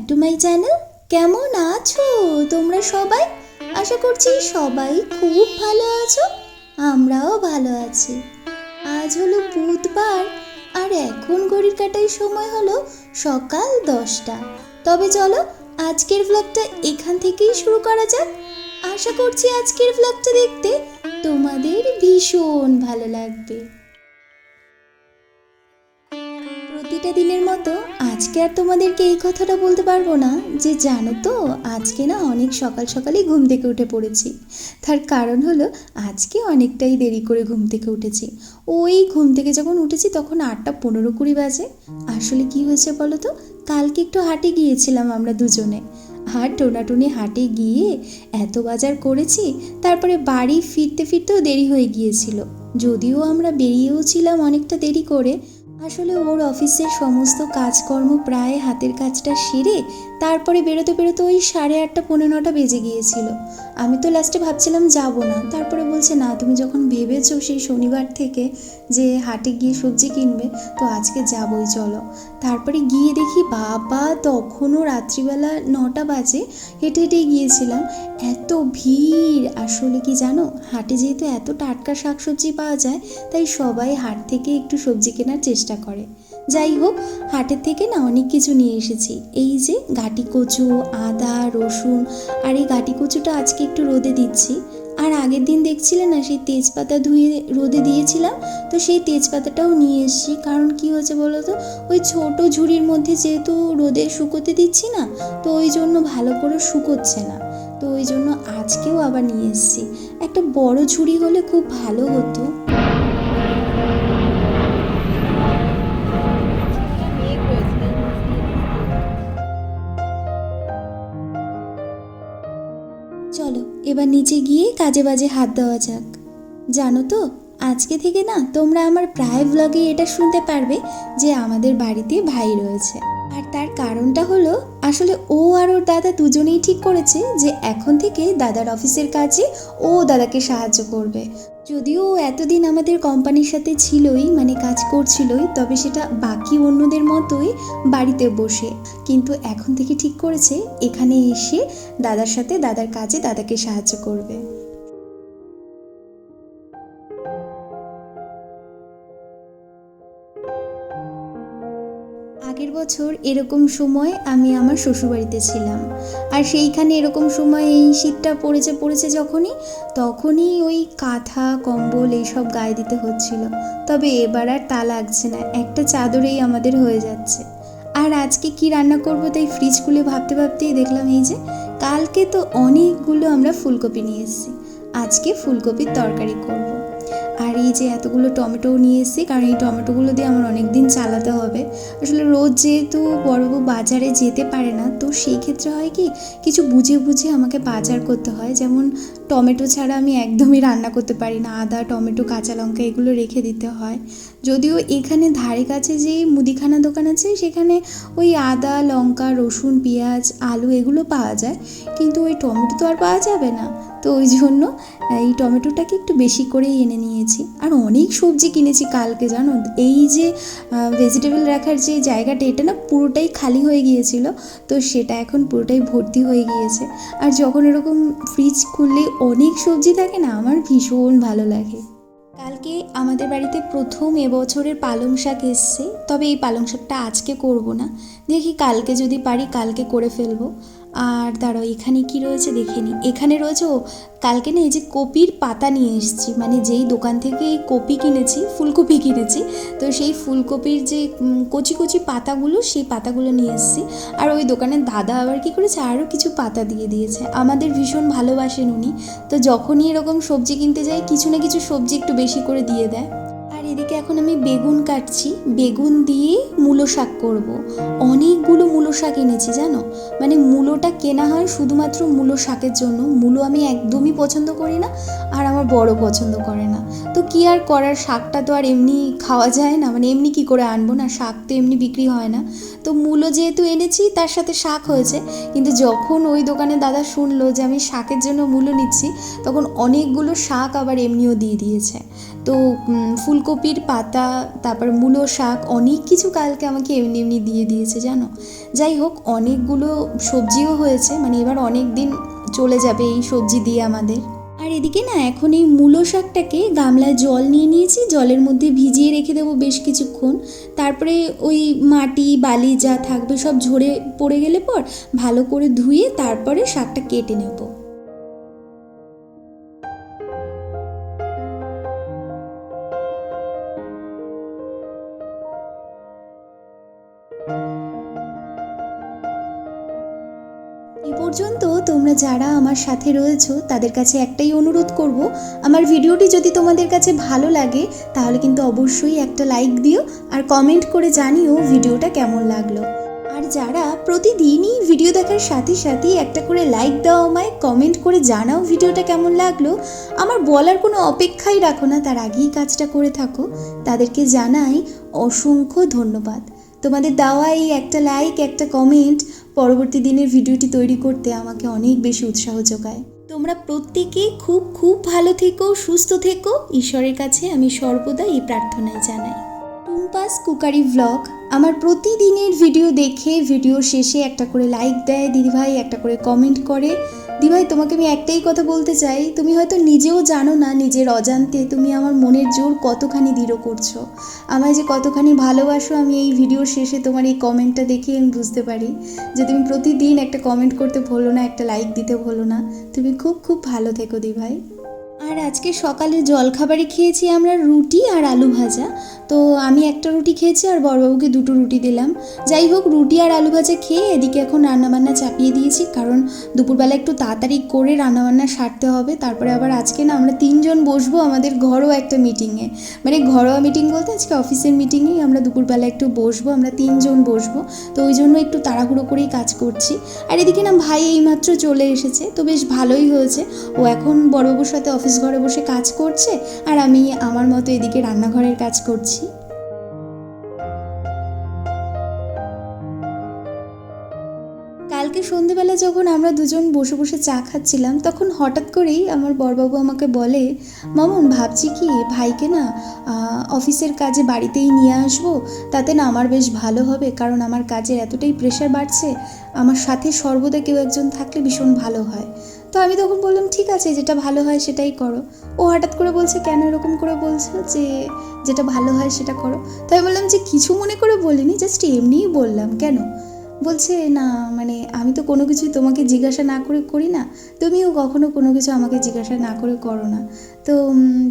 To my channel. কেমন আছো তোমরা সবাই? আশা করছি সবাই খুব ভালো আছো। আমরাও ভালো আছি। আজ হলো বুধবার আর এখন ঘড়ির কাঁটায় সময় হলো সকাল 10টা। তবে চলো আজকের ব্লগটা এখান থেকেই শুরু করা যাক। আশা করছি আজকের ব্লগটা দেখতে তোমাদের ভীষণ ভালো লাগবে। প্রতিটা দিনের মতো আজকে আর তোমাদেরকে এই কথাটা বলতে পারবো না যে জানো তো আজকে না অনেক সকাল সকালই ঘুম থেকে উঠে পড়েছি। তার কারণ হলো আজকে অনেকটাই দেরি করে ঘুম থেকে উঠেছি। ওই ঘুম থেকে যখন উঠেছি তখন 8:15-20 বাজে। আসলে কি হয়েছে বলো তো, কালকে একটু হাটে গিয়েছিলাম আমরা দুজনে। আর টোনাটুনি হাটে গিয়ে এত বাজার করেছি, তারপরে বাড়ি ফিরতে ফিরতেও দেরি হয়ে গিয়েছিল। যদিও আমরা বেরিয়েও ছিলাম অনেকটা দেরি করে। আসলে ওর অফিসের সমস্ত কাজকর্ম প্রায় হাতের কাজটা সেরে তারপরে বেরোতে বেরোতে ওই 8:30-9টা বেজে গিয়েছিল। আমি তো লাস্টে ভাবছিলাম যাব না, তারপরে বলছে না তুমি যখন ভেবেছো সেই শনিবার থেকে যে হাটে গিয়ে সবজি কিনবে, তো আজকে যাবই চলো। তারপরে গিয়ে দেখি বাবা তখনও রাত্রিবেলা 9টা বাজে। হেঁটে হেঁটেই গিয়েছিলাম, এত ভিড়। আসলে কি জানো, হাটে যেহেতু এত টাটকা শাকসবজি পাওয়া যায় তাই সবাই হাট থেকে একটু সবজি কেনার চেষ্টা করে। যাই হোক, হাটের থেকে না অনেক কিছু নিয়ে এসেছি। এই যে গাটি কচু, আদা, রসুন, আর এই গাটি কচুটা আজকে একটু রোদে দিচ্ছি। আর আগের দিন দেখছিলে না সেই তেজপাতা ধুয়ে রোদে দিয়েছিলাম, তো সেই তেজপাতাটাও নিয়ে এসেছি। কারণ কি হয়েছে বলো তো, ওই ছোট ঝুড়ির মধ্যে যেহেতু রোদে শুকোতে দিচ্ছি না, তো ওই জন্য ভালো করে শুকোচ্ছে না। তো ওই জন্য আজকেও আবার নিয়ে এসেছি। একটা বড় ঝুড়ি হলে খুব ভালো হতো। চলো এবার নিচে গিয়ে কাজে বাজে হাত দেওয়া যাক। জানো তো আজকে থেকে না তোমরা আমার প্রায় ব্লগে এটা শুনতে পারবে যে আমাদের বাড়িতে ভাই রয়েছে। আর তার কারণটা হলো আসলে ও আর ওর দাদা দুজনেই ঠিক করেছে যে এখন থেকে দাদার অফিসের কাজে ও দাদাকে সাহায্য করবে। যদিও ও এতদিন আমাদের কোম্পানির সাথে ছিলই, মানে কাজ করছিলই, তবে সেটা বাকি অন্যদের মতোই বাড়িতে বসে। কিন্তু এখন থেকে ঠিক করেছে এখানে এসে দাদার সাথে দাদার কাজে দাদাকে সাহায্য করবে। আগের বছর এরকম সময় আমি আমার শ্বশুরবাড়িতে ছিলাম, আর সেইখানে এরকম সময় এই শীতটা পড়েছে তখনই ওই কাঁথা কম্বল এইসব গায়ে দিতে হচ্ছিল। তবে এবার আর তা লাগছে না, একটা চাদরেই আমাদের হয়ে যাচ্ছে। আর আজকে কি রান্না করব তাই ফ্রিজ খুলে ভাবতে ভাবতেই দেখলাম এই যে কালকে তো অনেকগুলো আমরা ফুলকপি নিয়ে এসেছি, আজকে ফুলকপির তরকারি করব। আর এই যে এতগুলো টমেটোও নিয়ে এসেছি, কারণ এই টমেটোগুলো দিয়ে আমার অনেক দিন চালাতে হবে। আসলে রোজ যেহেতু বড়বাবু বাজারে যেতে পারে না, তো সেই ক্ষেত্রে হয় কি কিছু বুঝে বুঝে আমাকে বাজার করতে হয়। যেমন টমেটো ছাড়া আমি একদমই রান্না করতে পারি না, আদা, টমেটো, কাঁচা লঙ্কা এগুলো রেখে দিতে হয়। যদিও এখানে ধারে কাছে যে মুদিখানা দোকান আছে সেখানে ওই আদা, লঙ্কা, রসুন, পেঁয়াজ, আলু এগুলো পাওয়া যায়, কিন্তু ওই টমেটো তো আর পাওয়া যাবে না। তো ওই জন্য এই টমেটোটাকে একটু বেশি করেই এনে নিয়েছি। আর অনেক সবজি কিনেছি কালকে, জানো এই যে ভেজিটেবল রাখার যে জায়গাটা এটা না পুরোটাই খালি হয়ে গিয়েছিল, তো সেটা এখন পুরোটাই ভর্তি হয়ে গিয়েছে। আর যখন এরকম ফ্রিজ খুললে অনেক সবজি থাকে না, আমার ভীষণ ভালো লাগে। কালকে আমাদের বাড়িতে প্রথম এবছরের পালং শাক এসছে, তবে এই পালং শাকটা আজকে করব না, দেখি কালকে যদি পারি কালকে করে ফেলবো। আর দাঁড়াও এখানে কি রয়েছে দেখে নিই। এখানে রয়েছে কালকে না এই যে কপির পাতা নিয়ে এসেছি, মানে যেই দোকান থেকে এই কপি কিনেছি, ফুলকপি কিনেছি, তো সেই ফুলকপির যে কচি কচি পাতাগুলো সেই পাতাগুলো নিয়ে এসেছি। আর ওই দোকানের দাদা আবার কি করেছে আরও কিছু পাতা দিয়ে দিয়েছে। আমাদের ভীষণ ভালোবাসেন উনি, তো যখনই এরকম সবজি কিনতে যাই কিছু না কিছু সবজি একটু বেশি করে দিয়ে দেয়। আর এদিকে এখন আমি বেগুন কাটছি, বেগুন দিয়ে মূলো শাক করব। অনেকগুলো মূলো শাক এনেছি জানো, মানে মূলোটা কেনা হয় শুধুমাত্র মূলো শাকের জন্য। মূলো আমি একদমই পছন্দ করি না, আর আমার বড় পছন্দ করে না। তো কি আর করার, শাকটা তো আর এমনি খাওয়া যায় না, মানে এমনি কি করে আনবো না, শাক তো এমনি বিক্রি হয় না। তো মূলো যেহেতু এনেছি তার সাথে শাক হয়েছে, কিন্তু যখন ওই দোকানে দাদা শুনলো যে আমি শাকের জন্য মূলো নিচ্ছি, তখন অনেকগুলো শাক আবার এমনিও দিয়ে দিয়েছে। তো ফুলকপির পাতা, তারপর মূলো শাক, অনেক কিছু কালকে আমাকে এমনি এমনি দিয়ে দিয়েছে জানো। যাই হোক, অনেকগুলো সবজিও হয়েছে, মানে এবার অনেক দিন চলে যাবে এই সবজি দিয়ে আমাদের। আর এদিকে না এখন এই মূলো শাকটাকে গামলায় জল নিয়ে নিয়েছি, জলের মধ্যে ভিজিয়ে রেখে দেবো বেশ কিছুক্ষণ। তারপরে ওই মাটি বালি যা থাকবে সব ঝরে পড়ে গেলে পর ভালো করে ধুয়ে তারপরে শাকটা কেটে নেব। এই পর্যন্ত তোমরা যারা আমার সাথে রয়েছো তাদের কাছে একটাই অনুরোধ করব, আমার ভিডিওটি যদি তোমাদের কাছে ভালো লাগে তাহলে কিন্তু অবশ্যই একটা লাইক দিও আর কমেন্ট করে জানিও ভিডিওটা কেমন লাগলো। আর যারা প্রতিদিনই ভিডিও দেখার সাথে সাথেই একটা করে লাইক দাও, আমায় কমেন্ট করে জানাও ভিডিওটা কেমন লাগলো, আমার বলার কোনো অপেক্ষাই রাখো না, তার আগেই কাজটা করে থাকো, তাদেরকে জানাই অসংখ্য ধন্যবাদ। তোমাদের দেওয়া এই একটা লাইক একটা কমেন্ট পরবর্তী দিনের ভিডিওটি তৈরি করতে আমাকে অনেক বেশি উৎসাহ যোগায়। তোমরা প্রত্যেকে খুব খুব ভালো থেকো, সুস্থ থেকো, ঈশ্বরের কাছে আমি সর্বদা এই প্রার্থনায় জানাই। টুম্পাস কুকারি ভ্লগ আমার প্রতিদিনের ভিডিও দেখে ভিডিও শেষে একটা করে লাইক দেয় দিদিভাই, একটা করে কমেন্ট করে। দিদিভাই, তোমাকে আমি একটাই কথা বলতে চাই, তুমি হয়তো নিজেও জানো না নিজের অজান্তে তুমি আমার মনের জোর কতখানি দৃঢ় করছো, আমায় যে কতখানি ভালোবাসো আমি এই ভিডিওর শেষে তোমার এই কমেন্টটা দেখে আমি বুঝতে পারি যে তুমি প্রতিদিন একটা কমেন্ট করতে ভুলো না, একটা লাইক দিতে ভুলো না। তুমি খুব খুব ভালো থেকো দিদিভাই। আর আজকে সকালে জলখাবারে খেয়েছি আমরা রুটি আর আলু ভাজা। তো আমি একটা রুটি খেয়েছি আর বড়বাবুকে দুটো রুটি দিলাম। যাই হোক, রুটি আর আলু ভাজা খেয়ে এদিকে এখন রান্নাবান্না চাপিয়ে দিয়েছি, কারণ দুপুরবেলা একটু তাড়াতাড়ি করে রান্নাবান্না সারতে হবে। তারপরে আবার আজকে না আমরা 3 জন বসবো আমাদের ঘরোয়া একটা মিটিংয়ে, মানে ঘরোয়া মিটিং বলতে আজকে অফিসের মিটিংয়েই আমরা দুপুরবেলা একটু বসবো, আমরা 3 জন বসবো। তো ওই জন্য একটু তাড়াহুড়ো করেই কাজ করছি। আর এদিকে না ভাই এইমাত্র চলে এসেছে, তো বেশ ভালোই হয়েছে, ও এখন বড়বাবুর সাথে অফিস ঘরে বসে কাজ করছে আর আমি আমার মতো এদিকে রান্নাঘরের কাজ করছি। কালকে সন্ধেবেলা যখন আমরা দুজন বসে বসে চা খাচ্ছিলাম তখন হঠাৎ করেই আমার বড়বাবু আমাকে বলে, মামুন ভাবছি কি ভাইকে না অফিসের কাজে বাড়িতেই নিয়ে আসবো, তাতে না আমার বেশ ভালো হবে, কারণ আমার কাজের এতটাই প্রেশার বাড়ছে, আমার সাথে সর্বদা কেউ একজন থাকলে ভীষণ ভালো হয়। তো আমি তখন বললাম ঠিক আছে, যেটা ভালো হয় সেটাই করো। ও হঠাৎ করে বলছে, কেন এরকম করে বলছো যে যেটা ভালো হয় সেটা করো? তাই বললাম যে কিছু মনে করে বলিনি, জাস্ট এমনিই বললাম। কেন? বলছে না, মানে আমি তো কোনো কিছুই তোমাকে জিজ্ঞাসা না করে করি না, তুমিও কখনো কোনো কিছু আমাকে জিজ্ঞাসা না করে করো না, তো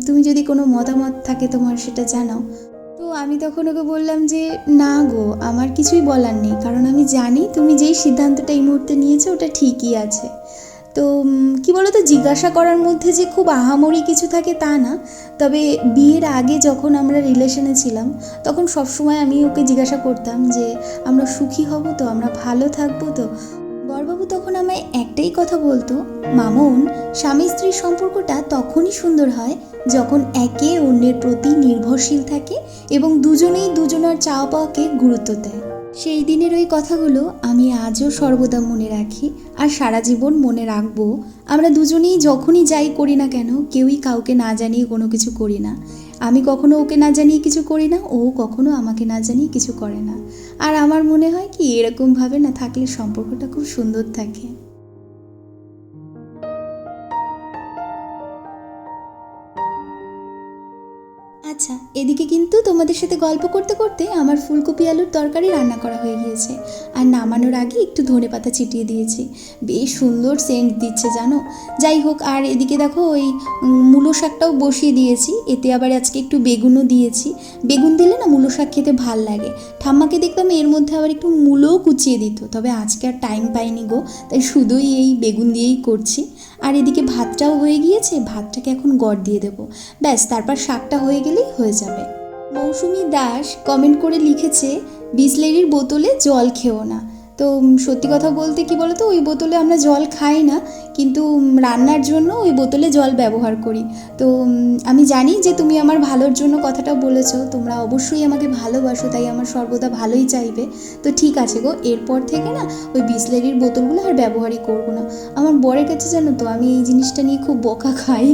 তুমি যদি কোনো মতামত থাকে তোমার সেটা জানাও। তো আমি তখন ওকে বললাম যে না গো, আমার কিছুই বলার নেই, কারণ আমি জানি তুমি যেই সিদ্ধান্তটা এই মুহূর্তে নিয়েছো ওটা ঠিকই আছে। তো কী বলো তো, জিজ্ঞাসা করার মধ্যে যে খুব আহামরি কিছু থাকে তা না, তবে বিয়ের আগে যখন আমরা রিলেশনে ছিলাম তখন সবসময় আমি ওকে জিজ্ঞাসা করতাম যে আমরা সুখী হব তো, আমরা ভালো থাকবো তো। বড়বাবু তখন আমায় একটাই কথা বলতো, মামুন স্বামী স্ত্রীর সম্পর্কটা তখনই সুন্দর হয় যখন একে অন্যের প্রতি নির্ভরশীল থাকে এবং দুজনেই দুজনার চাওয়া পাওয়াকে গুরুত্ব দেয়। সেই দিনের ওই কথাগুলো আমি আজও সর্বদা মনে রাখি আর সারা জীবন মনে রাখবো। আমরা দুজনেই যখনই যাই করি না কেন কেউই কাউকে না জানিয়ে কোনো কিছু করি না, আমি কখনো ওকে না জানিয়ে কিছু করি না, ও কখনো আমাকে না জানিয়ে কিছু করে না। আর আমার মনে হয় কি এরকমভাবে না থাকলে সম্পর্কটা খুব সুন্দর থাকে। আচ্ছা, এদিকে কিন্তু তোমাদের সাথে গল্প করতে করতে আমার ফুলকপি আলুর তরকারি রান্না করা হয়ে গিয়েছে, আর নামানোর আগে একটু ধনেপাতা ছিটিয়ে দিয়েছি, বেশ সুন্দর সেন্ট দিচ্ছে জানো। যাই হোক, আর এদিকে দেখো ওই মূলো শাকটাও বসিয়ে দিয়েছি, এতে আবার আজকে একটু বেগুনও দিয়েছি। বেগুন দিলে না মূলো শাক খেতে ভাল লাগে। ঠাম্মাকে দেখলাম এর মধ্যে আবার একটু মূলোও কুচিয়ে দিত, তবে আজকে আর টাইম পাইনি গো, তাই শুধুই এই বেগুন দিয়েই করছি। আর এদিকে ভাতটাও হয়ে গিয়েছে, ভাতটাকে এখন গড় দিয়ে দেবো, ব্যাস তারপর শাকটা হয়ে গেলেই হয়ে যাবে। মৌসুমি দাস কমেন্ট করে লিখেছে, বিসলেরির বোতলে জল খেও না। তো সত্যি কথা বলতে কি বলো তো, ওই বোতলে আমরা জল খাই না, কিন্তু রান্নার জন্য ওই বোতলে জল ব্যবহার করি। তো আমি জানি যে তুমি আমার ভালোর জন্য কথাটা বলেছো, তোমরা অবশ্যই আমাকে ভালোবাসো, তাই আমার সর্বদা ভালোই চাইবে। তো ঠিক আছে গো, এরপর থেকে না ওই বিসলেরির বোতলগুলো আর ব্যবহারই করবো না। আমার বরের কাছে জানো তো আমি এই জিনিসটা নিয়ে খুব বকা খাই,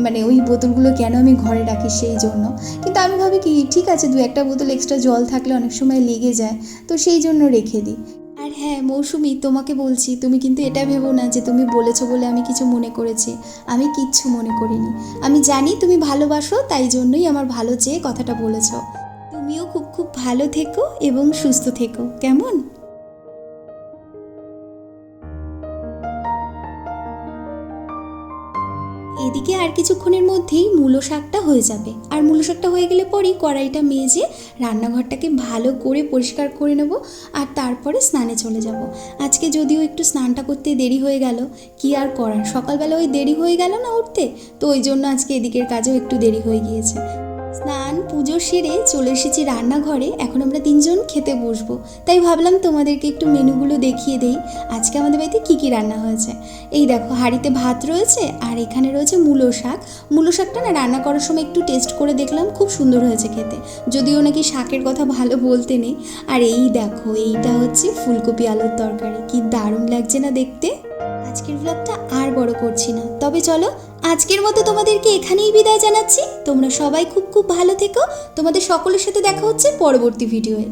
মানে ওই বোতলগুলো কেন আমি ঘরে রাখি সেই জন্য। কিন্তু আমি ভাবি কি ঠিক আছে, দু একটা বোতল এক্সট্রা জল থাকলে অনেক সময় লেগে যায়, তো সেই জন্য রেখে দিই। আর হ্যাঁ মৌসুমি, তোমাকে বলছি, তুমি কিন্তু এটা ভেবো না যে তুমি বলেছো বলে আমি কিছু মনে করেছি। আমি কিচ্ছু মনে করিনি। আমি জানি তুমি ভালোবাসো, তাই জন্যই আমার ভালো চেয়ে কথাটা বলেছো। তুমিও খুব খুব ভালো থেকো এবং সুস্থ থেকো, কেমন? এদিকে আর কিছুক্ষণের মধ্যেই মূলো শাকটা হয়ে যাবে, আর মূলো শাকটা হয়ে গেলে পরেই কড়াইটা মেজে রান্নাঘরটাকে ভালো করে পরিষ্কার করে নেব, আর তারপরে স্নানে চলে যাব। আজকে যদিও একটু স্নানটা করতে দেরি হয়ে গেল, কি আর করার, সকালবেলা ওই দেরি হয়ে গেল না উঠতে, তো ওই জন্য আজকে এদিকের কাজেও একটু দেরি হয়ে গিয়েছে। স্নান পুজো সেরে চলে এসেছি রান্নাঘরে, এখন আমরা তিনজন খেতে বসবো। তাই ভাবলাম তোমাদেরকে একটু মেনুগুলো দেখিয়ে দেই, আজকে আমাদের বাড়িতে কী কী রান্না হয়েছে। এই দেখো, হাঁড়িতে ভাত রয়েছে, আর এখানে রয়েছে মূলো শাক। মূলো শাকটা না রান্না করার সময় একটু টেস্ট করে দেখলাম, খুব সুন্দর হয়েছে খেতে, যদিও নাকি শাকের কথা ভালো বলতে নেই। আর এই দেখো, এইটা হচ্ছে ফুলকপি আলুর তরকারি, কি দারুণ লাগছে না দেখতে। আজকের ব্লগটা আর বড় করছি না, তবে চলো আজকের মতো তোমাদেরকে এখানেই বিদায় জানাচ্ছি। তোমরা সবাই খুব খুব ভালো থেকো। তোমাদের সকলের সাথে দেখা হচ্ছে পরবর্তী ভিডিওয়ে।